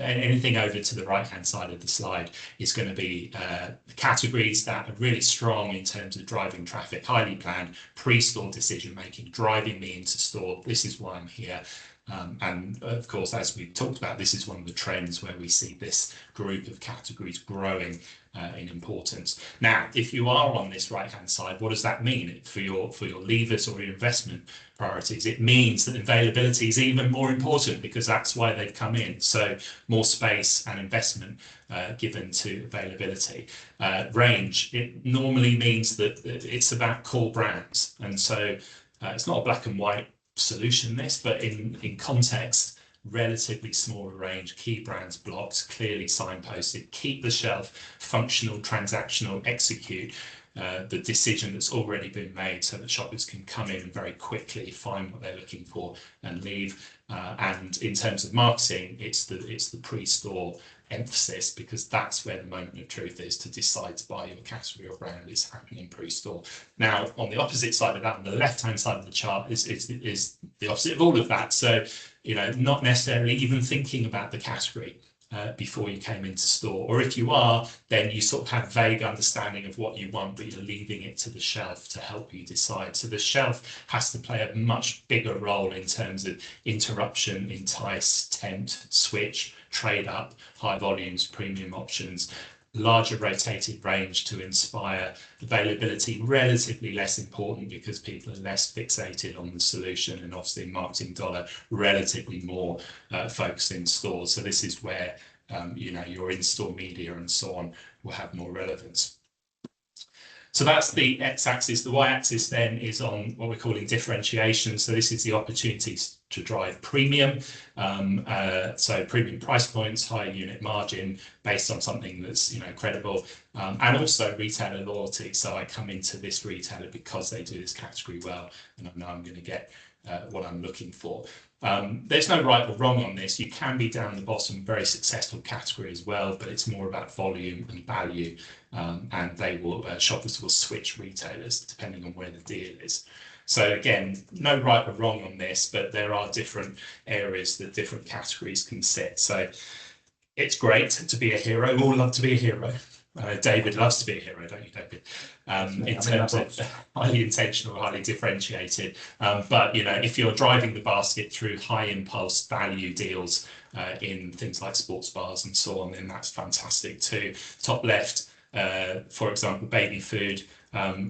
Anything over to the right-hand side of the slide is going to be categories that are really strong in terms of driving traffic, highly planned, pre-store decision-making, driving me into store. This is why I'm here. And of course, as we've talked about, this is one of the trends where we see this group of categories growing in importance. Now, if you are on this right-hand side, what does that mean for your levers or your investment priorities? It means that availability is even more important, because that's why they've come in. So more space and investment given to availability. Range, it normally means that it's about core brands. And so it's not a black and white solution this, but in context, relatively smaller range, key brands blocked, clearly signposted, keep the shelf functional, transactional, execute the decision that's already been made, so that shoppers can come in and very quickly find what they're looking for and leave. And in terms of marketing, it's the pre-store emphasis, because that's where the moment of truth is to decide to buy your category or brand is happening pre-store. Now, on the opposite side of that, on the left-hand side of the chart is the opposite of all of that. So, you know, not necessarily even thinking about the category before you came into store, or if you are, then you sort of have vague understanding of what you want, but you're leaving it to the shelf to help you decide. So the shelf has to play a much bigger role in terms of interruption, entice, tempt, switch, trade up, high volumes, premium options, larger rotated range to inspire. Availability relatively less important, because people are less fixated on the solution, and obviously marketing dollar relatively more focused in stores. So this is where you know, your in-store media and so on will have more relevance. So that's the x-axis. The y-axis then is on what we're calling differentiation. So this is the opportunities to drive premium. So premium price points, higher unit margin based on something that's, you know, credible, and also retailer loyalty. So I come into this retailer because they do this category well, and I know I'm going to get what I'm looking for. There's no right or wrong on this. You can be down the bottom, very successful category as well, but it's more about volume and value, and they will shoppers will switch retailers depending on where the deal is. So again, no right or wrong on this, but there are different areas that different categories can sit. So it's great to be a hero. We all love to be a hero. David loves to be a hero, don't you, David? In terms of highly intentional, highly differentiated. But you know, if you're driving the basket through high impulse value deals in things like sports bars and so on, then that's fantastic too. Top left, for example, baby food,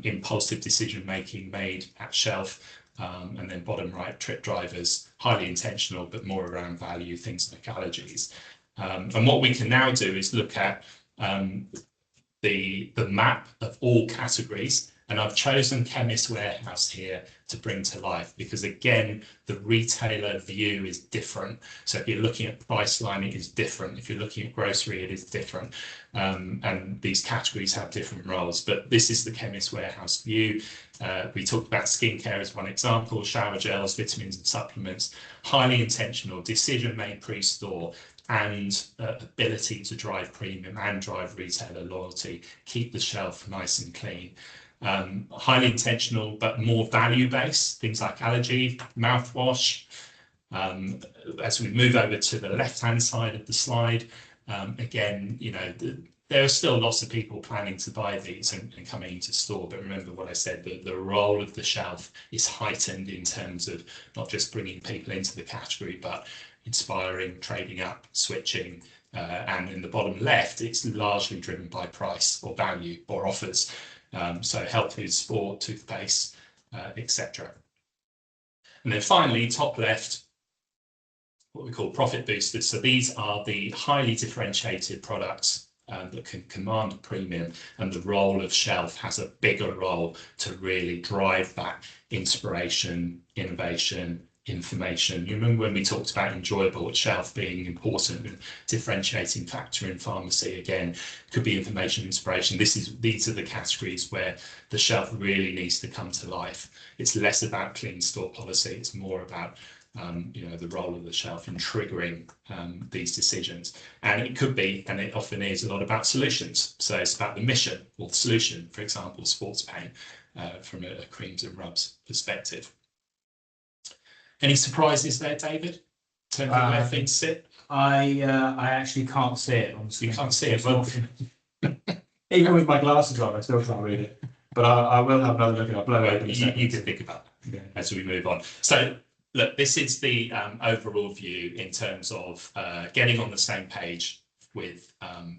impulsive decision making made at shelf. And then bottom right, trip drivers, highly intentional, but more around value, things like allergies. And what we can now do is look at the map of all categories And I've chosen Chemist Warehouse here to bring to life because, again, the retailer view is different. So if you're looking at Priceline, it is different. If you're looking at grocery, it is different. And these categories have different roles. But this is the Chemist Warehouse view. We talked about skincare as one example, shower gels, vitamins and supplements, highly intentional, decision made pre-store, and ability to drive premium and drive retailer loyalty, keep the shelf nice and clean. Highly intentional, but more value-based, things like allergy, mouthwash. As we move over to the left-hand side of the slide, again, you know, there are still lots of people planning to buy these and coming into store, but remember what I said, the role of the shelf is heightened in terms of not just bringing people into the category, but inspiring, trading up, switching, and in the bottom left, it's largely driven by price or value or offers. So health food, sport, toothpaste, etc. And then finally, top left, what we call profit boosters. So these are the highly differentiated products that can command a premium, and the role of shelf has a bigger role to really drive that inspiration, innovation, information. You remember when we talked about enjoyable at shelf being important and differentiating factor in pharmacy? Again, could be information, inspiration. These are the categories where the shelf really needs to come to life. It's less about clean store policy. It's more about you know, the role of the shelf in triggering these decisions. And it could be, and it often is, a lot about solutions. So it's about the mission or the solution, for example, sports paint from a creams and rubs perspective. Any surprises there, David, in terms of where things sit? I actually can't see it on the screen. You can't see it, well, even with my glasses on, I still can't read it. But I will have another look at it. I'll blow it open. You can think about that as we move on. So look, this is the overall view in terms of getting on the same page with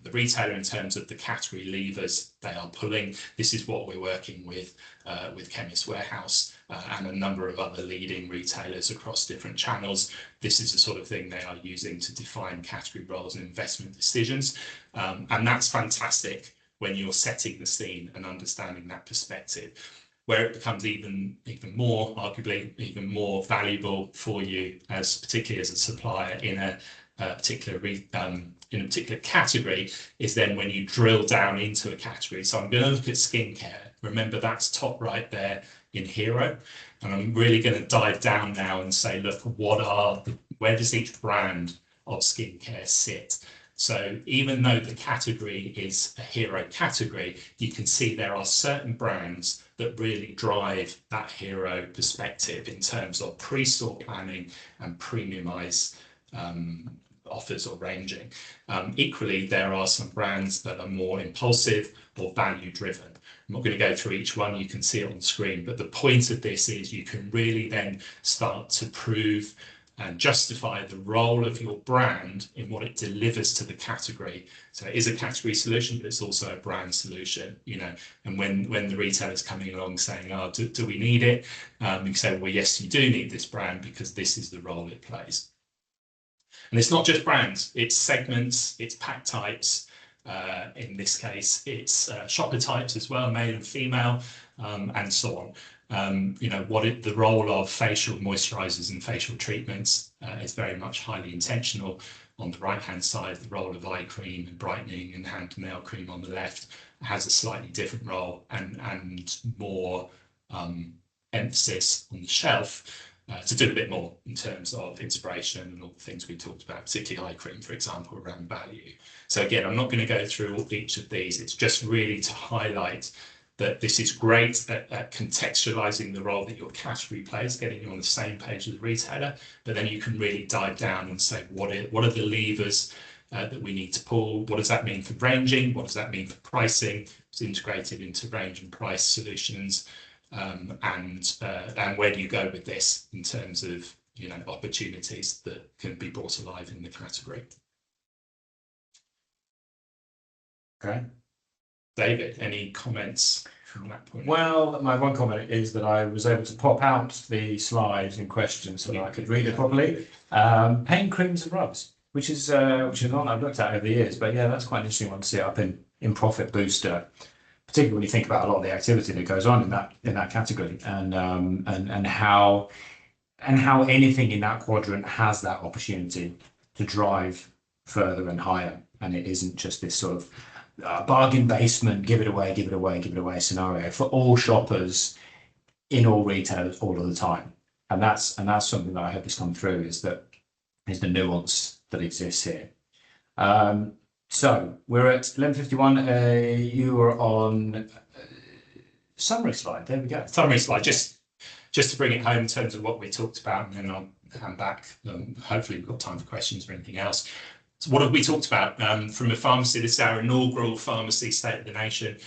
the retailer in terms of the category levers they are pulling. This is what we're working with Chemist Warehouse and a number of other leading retailers across different channels. This is the sort of thing they are using to define category roles and investment decisions. And that's fantastic when you're setting the scene and understanding that perspective. Where it becomes even more, arguably, even more valuable for you, as particularly as a supplier in a particular category, is then when you drill down into a category. So I'm going to look at skincare. Remember, that's top right there in Hero, and I'm really going to dive down now and say, look, where does each brand of skincare sit? So even though the category is a hero category, you can see there are certain brands that really drive that hero perspective in terms of pre-store planning and premiumize offers or ranging. Equally, there are some brands that are more impulsive or value driven. I'm not going to go through each one, you can see it on screen, but the point of this is you can really then start to prove and justify the role of your brand in what it delivers to the category. So it is a category solution, but it's also a brand solution, you know. And when the retailer's coming along saying, oh, do we need it? You can say, well, yes, you do need this brand because this is the role it plays. And it's not just brands, it's segments, it's pack types. In this case, it's shopper types as well, male and female, and so on. You know, the role of facial moisturizers and facial treatments is very much highly intentional. On the right-hand side, the role of eye cream and brightening and hand and nail cream on the left has a slightly different role and more emphasis on the shelf to do a bit more in terms of inspiration and all the things we talked about, particularly eye cream, for example, around value. So again, I'm not going to go through each of these. It's just really to highlight that this is great at contextualizing the role that your category plays, getting you on the same page as the retailer, but then you can really dive down and say, what are the levers that we need to pull? What does that mean for ranging? What does that mean for pricing? It's integrated into range and price solutions. And where do you go with this in terms of, you know, opportunities that can be brought alive in the category? Okay. David, any comments from that point? Well, my one comment is that I was able to pop out the slides in question so that I could read it properly. Paint creams and rubs, which is one I've looked at over the years, but yeah, that's quite an interesting one to see up in Profit Booster. particularly when you think about a lot of the activity that goes on in that category, and how anything in that quadrant has that opportunity to drive further and higher, and it isn't just this sort of bargain basement, give it away, give it away, give it away scenario for all shoppers in all retailers all of the time. And that's something that I hope has come through, is the nuance that exists here. So we're at 11:51. You were on summary slide. There we go. Summary slide. Just to bring it home in terms of what we talked about, and then I'll hand back. Hopefully we've got time for questions or anything else. So what have we talked about? From a pharmacy, this is our inaugural pharmacy State of the Nation.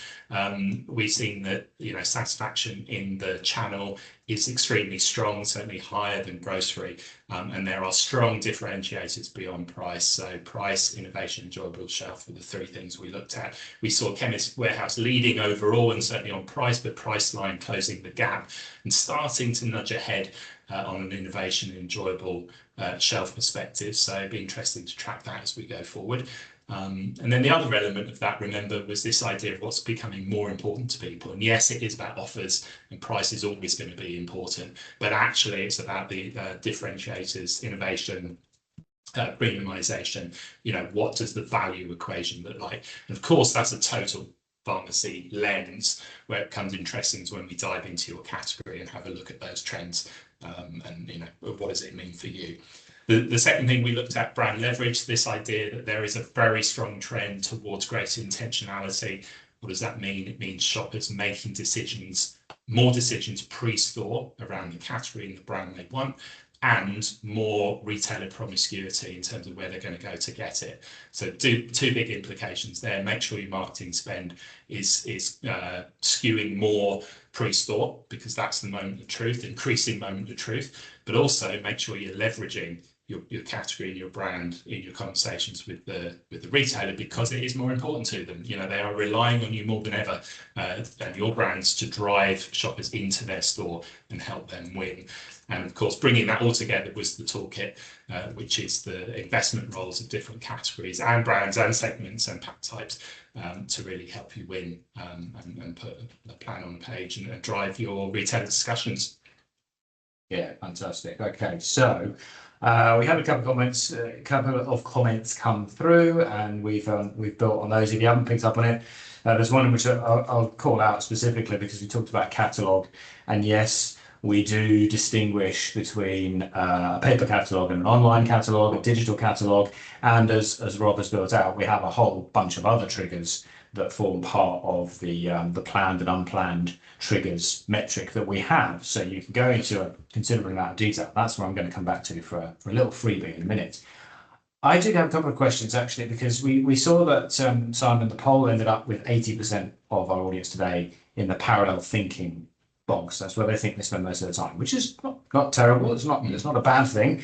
We've seen that, you know, satisfaction in the channel is extremely strong, certainly higher than grocery, and there are strong differentiators beyond price. So price, innovation, enjoyable shelf were the three things we looked at. We saw Chemist Warehouse leading overall and certainly on price, but Priceline closing the gap and starting to nudge ahead on an innovation and enjoyable shelf perspective. So it'd be interesting to track that as we go forward. And then the other element of that, remember, was this idea of what's becoming more important to people. And yes, it is about offers, and price is always going to be important, but actually it's about the differentiators, innovation, premiumization. You know, what does the value equation look like? And of course, that's a total pharmacy lens where it becomes interesting when we dive into your category and have a look at those trends, and, you know, what does it mean for you? The second thing we looked at, brand leverage, this idea that there is a very strong trend towards greater intentionality. What does that mean? It means shoppers making decisions, more decisions pre-store around the category and the brand they want, and more retailer promiscuity in terms of where they're going to go to get it. So two big implications there. Make sure your marketing spend is skewing more pre-store, because that's the moment of truth, increasing moment of truth, but also make sure you're leveraging your category and your brand in your conversations with the retailer, because it is more important to them. You know, they are relying on you more than ever, and your brands, to drive shoppers into their store and help them win. And of course, bringing that all together was the toolkit, which is the investment roles of different categories and brands and segments and pack types, to really help you win, and put a plan on the page and drive your retailer discussions. Yeah, fantastic. Okay, so we had a couple of comments come through, and we've built on those. If you haven't picked up on it, there's one which I'll call out specifically because we talked about catalogue, and yes, we do distinguish between a paper catalogue and an online catalogue, a digital catalogue, and as Rob has built out, we have a whole bunch of other triggers that form part of the planned and unplanned triggers metric that we have. So you can go into a considerable amount of detail. That's where I'm going to come back to for a little freebie in a minute. I did have a couple of questions actually, because we saw that Simon, the poll ended up with 80% of our audience today in the parallel thinking box. That's where they think they spend most of the time, which is not terrible. It's not a bad thing.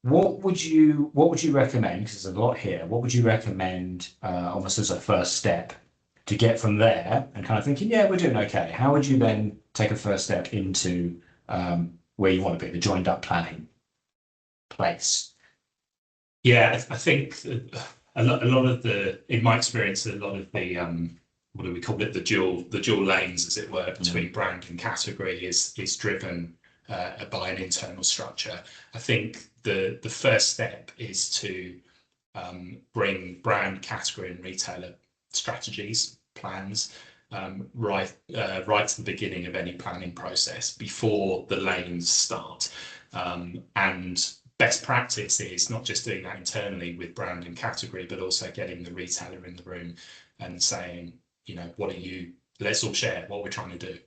What would you recommend, because there's a lot here, what would you recommend almost as a first step to get from there and kind of thinking, yeah, we're doing okay? How would you then take a first step into where you want to be, the joined up planning place? Yeah, I think a lot of the, in my experience, a lot of the what do we call it, the dual lanes, as it were, between brand and category is driven by an internal structure. I think the first step is to bring brand, category, and retailer strategies, plans, right to the beginning of any planning process before the lanes start. And best practice is not just doing that internally with brand and category, but also getting the retailer in the room and saying, you know, let's all share what we're trying to do.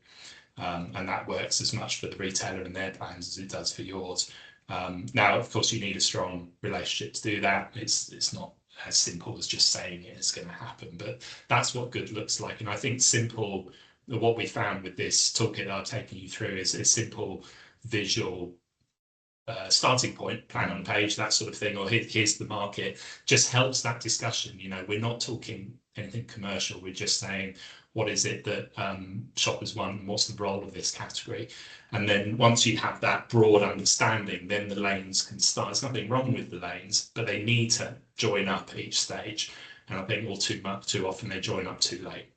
And that works as much for the retailer and their plans as it does for yours. Now, of course, you need a strong relationship to do that. It's not as simple as just saying it's going to happen, but that's what good looks like. And I think what we found with this toolkit that I've taken you through is a simple visual starting point, plan on page, that sort of thing, or here's the market, just helps that discussion. You know, we're not talking anything commercial. We're just saying, what is it that shoppers want, and what's the role of this category? And then once you have that broad understanding, then the lanes can start. There's nothing wrong with the lanes, but they need to join up at each stage. And I think too often they join up too late.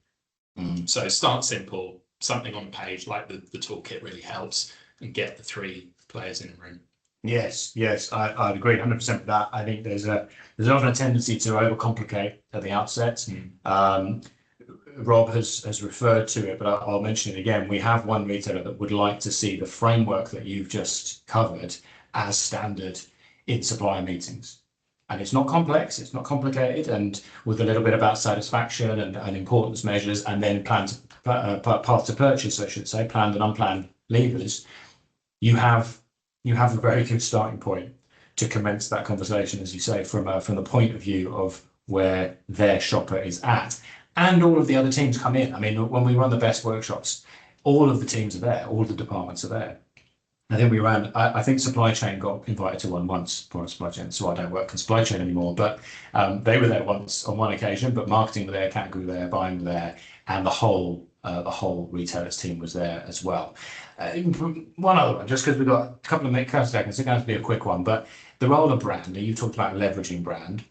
So start simple, something on page like the toolkit really helps, and get the 3 players in a room. Yes, I'd agree 100% with that. I think there's often a tendency to overcomplicate at the outset. Rob has referred to it, but I'll mention it again. We have one retailer that would like to see the framework that you've just covered as standard in supplier meetings. And it's not complex, it's not complicated, and with a little bit about satisfaction and importance measures, and then path to purchase, I should say, planned and unplanned levers, you have a very good starting point to commence that conversation, as you say, from the point of view of where their shopper is at. And all of the other teams come in. I mean, when we run the best workshops, all of the teams are there, all of the departments are there. I think I think supply chain got invited to one once for supply chain, so I don't work in supply chain anymore, but they were there once on one occasion, but marketing were there, category were there, buying were there, and the whole retailers team was there as well. One other one, just because we've got a couple of seconds, it's going to be a quick one, but the role of brand, you talked about leveraging brand.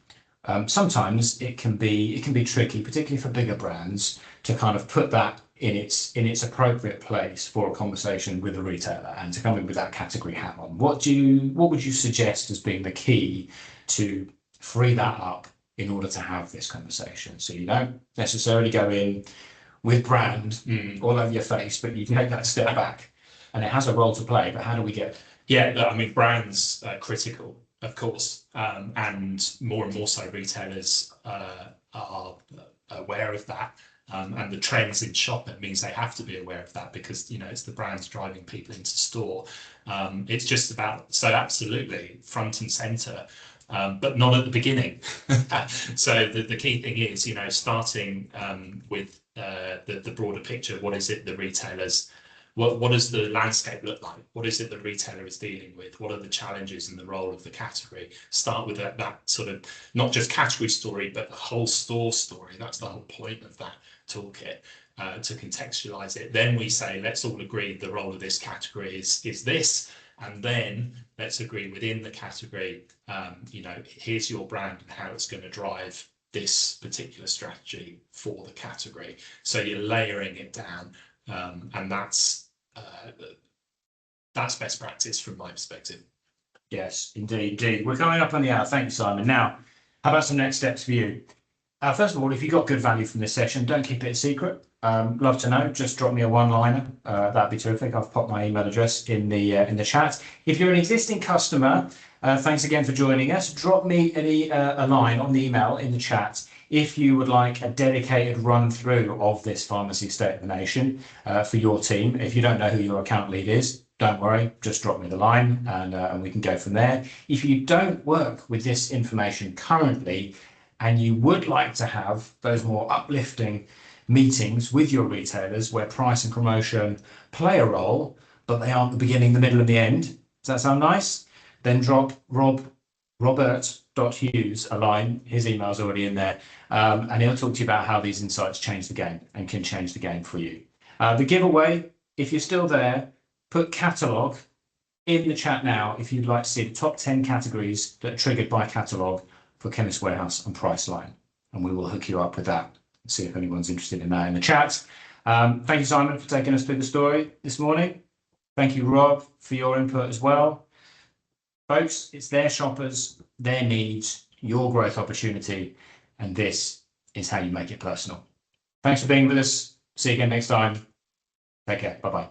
Sometimes it can be tricky, particularly for bigger brands, to kind of put that in its appropriate place for a conversation with a retailer and to come in with that category hat on. What would you suggest as being the key to free that up in order to have this conversation? So you don't necessarily go in with brand all over your face, but you can take that step back, and it has a role to play. But how do we get? Yeah, I mean, brands are critical, of course, and more so retailers are aware of that. And the trends in shopping means they have to be aware of that, because it's the brands driving people into store. It's just about, so absolutely front and center, but not at the beginning. So the key thing is starting with the broader picture. What is it the retailers, what does the landscape look like? What is it the retailer is dealing with? What are the challenges and the role of the category? Start with that sort of, not just category story, but the whole store story. That's the whole point of that toolkit, to contextualize it. Then we say, let's all agree the role of this category is this, and then let's agree within the category, here's your brand and how it's going to drive this particular strategy for the category. So you're layering it down, and that's best practice from my perspective. Yes, indeed. We're coming up on the hour. Thank you, Simon. Now, how about some next steps for you? First of all, if you got good value from this session, don't keep it a secret. Love to know. Just drop me a one-liner. That'd be terrific. I've popped my email address in the chat. If you're an existing customer, thanks again for joining us. Drop me a line on the email in the chat if you would like a dedicated run through of this pharmacy state of the nation for your team. If you don't know who your account lead is, don't worry, just drop me the line and we can go from there. If you don't work with this information currently, and you would like to have those more uplifting meetings with your retailers where price and promotion play a role, but they aren't the beginning, the middle, and the end. Does that sound nice? Then drop Robert.Hughes a line. His email's already in there. And he'll talk to you about how these insights change the game and can change the game for you. The giveaway, if you're still there, put catalogue in the chat now if you'd like to see the top 10 categories that are triggered by catalogue for Chemist Warehouse and Priceline, and we will hook you up with that and see if anyone's interested in that in the chat. Thank you, Simon, for taking us through the story this morning. Thank you, Rob, for your input as well. Folks, it's their shoppers, their needs, your growth opportunity, and this is how you make it personal. Thanks for being with us. See you again next time. Take care. Bye-bye.